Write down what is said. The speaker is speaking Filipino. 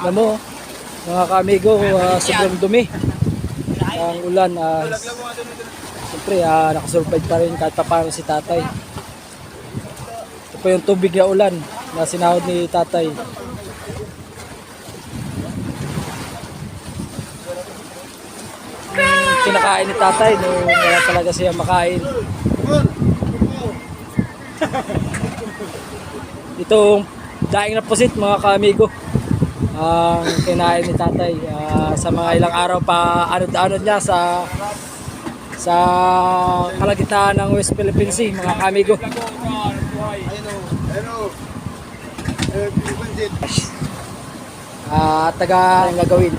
Alam mo, mga kaamigo, sobrang dumi. Ang ulan, siyempre, nakasurvive pa rin kahit paano si tatay. Ito po yung tubig na ulan na sinahod ni tatay. Kinakain ni tatay nung wala talaga siya makain. Itong daing na pusit, mga kaamigo, ang kinain ni tatay sa mga ilang araw pa anod-anod niya sa kalagitnaan ng West Philippine Sea, mga kaamigo. Taga gagawin